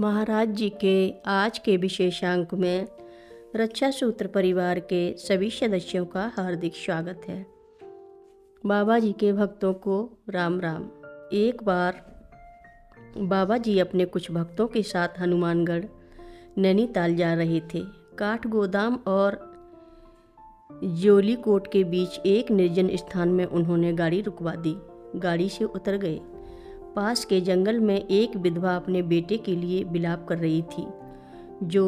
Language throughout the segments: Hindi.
महाराज जी के आज के विशेषांक में रक्षा सूत्र परिवार के सभी सदस्यों का हार्दिक स्वागत है। बाबा जी के भक्तों को राम राम। एक बार बाबा जी अपने कुछ भक्तों के साथ हनुमानगढ़ नैनीताल जा रहे थे। काठगोदाम और जोलीकोट के बीच एक निर्जन स्थान में उन्होंने गाड़ी रुकवा दी। गाड़ी से उतर गए। पास के जंगल में एक विधवा अपने बेटे के लिए विलाप कर रही थी जो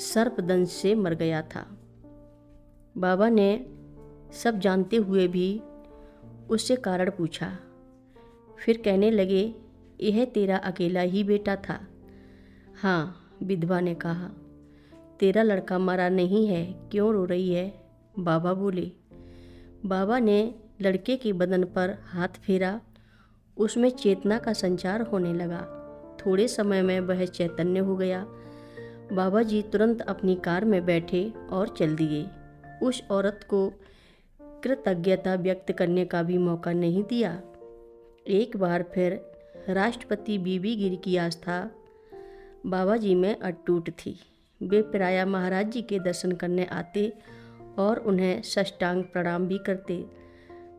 सर्पदंश से मर गया था। बाबा ने सब जानते हुए भी उससे कारण पूछा। फिर कहने लगे, यह तेरा अकेला ही बेटा था? हाँ, विधवा ने कहा। तेरा लड़का मरा नहीं है, क्यों रो रही है? बाबा बोले। बाबा ने लड़के के बदन पर हाथ फेरा। उसमें चेतना का संचार होने लगा। थोड़े समय में वह चैतन्य हो गया। बाबा जी तुरंत अपनी कार में बैठे और चल दिए। उस औरत को कृतज्ञता व्यक्त करने का भी मौका नहीं दिया। एक बार फिर राष्ट्रपति बीबी गिरी की आस्था बाबा जी में अटूट थी। वे प्रायः महाराज जी के दर्शन करने आते और उन्हें साष्टांग प्रणाम भी करते।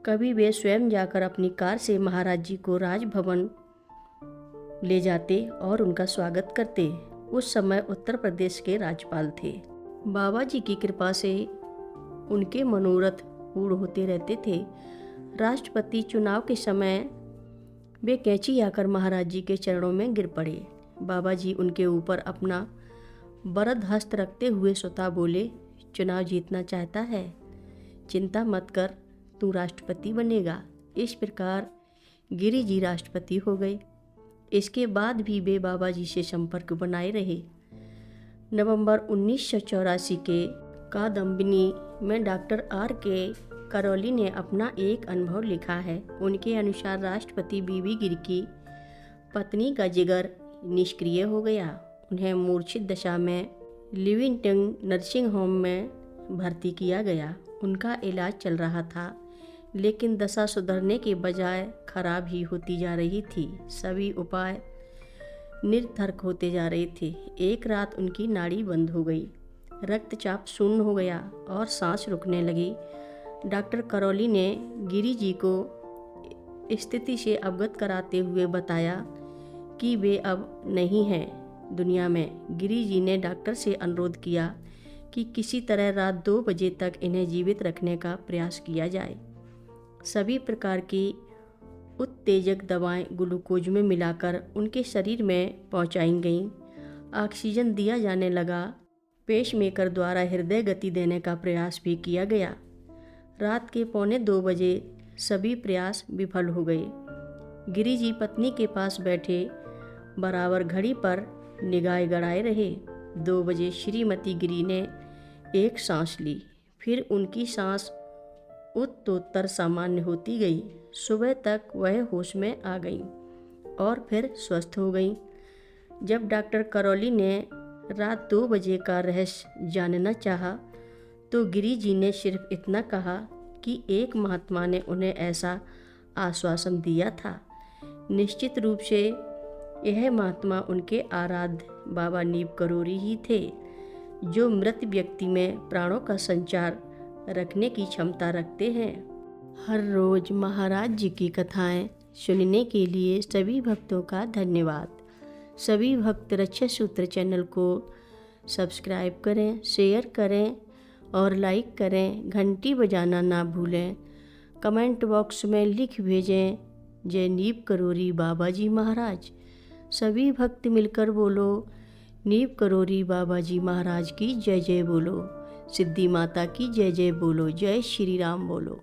कभी वे स्वयं जाकर अपनी कार से महाराज जी को राजभवन ले जाते और उनका स्वागत करते। उस समय उत्तर प्रदेश के राज्यपाल थे। बाबा जी की कृपा से उनके मनोरथ पूर्ण होते रहते थे। राष्ट्रपति चुनाव के समय वे कैंची आकर महाराज जी के चरणों में गिर पड़े। बाबा जी उनके ऊपर अपना वरद हस्त रखते हुए स्वतः बोले, चुनाव जीतना चाहता है? चिंता मत कर, तू राष्ट्रपति बनेगा। इस प्रकार गिरी जी राष्ट्रपति हो गए। इसके बाद भी वे बाबा जी से संपर्क बनाए रहे। नवंबर 1984 के कादम्बिनी में डॉक्टर R.K. करौली ने अपना एक अनुभव लिखा है। उनके अनुसार राष्ट्रपति बीबी गिरी की पत्नी का जिगर निष्क्रिय हो गया। उन्हें मूर्छित दशा में लिविंगटन नर्सिंग होम में भर्ती किया गया। उनका इलाज चल रहा था, लेकिन दशा सुधरने के बजाय खराब ही होती जा रही थी। सभी उपाय निरर्थक होते जा रहे थे। एक रात उनकी नाड़ी बंद हो गई, रक्तचाप शून्य हो गया और सांस रुकने लगी। डॉक्टर करौली ने गिरी जी को स्थिति से अवगत कराते हुए बताया कि वे अब नहीं हैं दुनिया में। गिरी जी ने डॉक्टर से अनुरोध किया कि किसी तरह रात 2 बजे तक इन्हें जीवित रखने का प्रयास किया जाए। सभी प्रकार की उत्तेजक दवाएं ग्लूकोज में मिलाकर उनके शरीर में पहुंचाई गईं। ऑक्सीजन दिया जाने लगा। पेसमेकर द्वारा हृदय गति देने का प्रयास भी किया गया। रात के 1:45 बजे सभी प्रयास विफल हो गए। गिरी जी पत्नी के पास बैठे बराबर घड़ी पर निगाहें गड़ाए रहे। 2 बजे श्रीमती गिरी ने एक सांस ली। फिर उनकी सांस उत्तरोत्तर सामान्य होती गई। सुबह तक वह होश में आ गईं और फिर स्वस्थ हो गईं। जब डॉक्टर करौली ने रात 2 बजे का रहस्य जानना चाहा तो गिरी जी ने सिर्फ इतना कहा कि एक महात्मा ने उन्हें ऐसा आश्वासन दिया था। निश्चित रूप से यह महात्मा उनके आराध्य बाबा नीब करोरी ही थे, जो मृत व्यक्ति में प्राणों का संचार रखने की क्षमता रखते हैं। हर रोज महाराज जी की कथाएं सुनने के लिए सभी भक्तों का धन्यवाद। सभी भक्त रक्षा सूत्र चैनल को सब्सक्राइब करें, शेयर करें और लाइक करें। घंटी बजाना ना भूलें। कमेंट बॉक्स में लिख भेजें, जय नीब करोरी बाबा जी महाराज। सभी भक्त मिलकर बोलो, नीब करोरी बाबा जी महाराज की जय जय बोलो। सिद्धि माता की जय जय बोलो। जय श्री राम बोलो।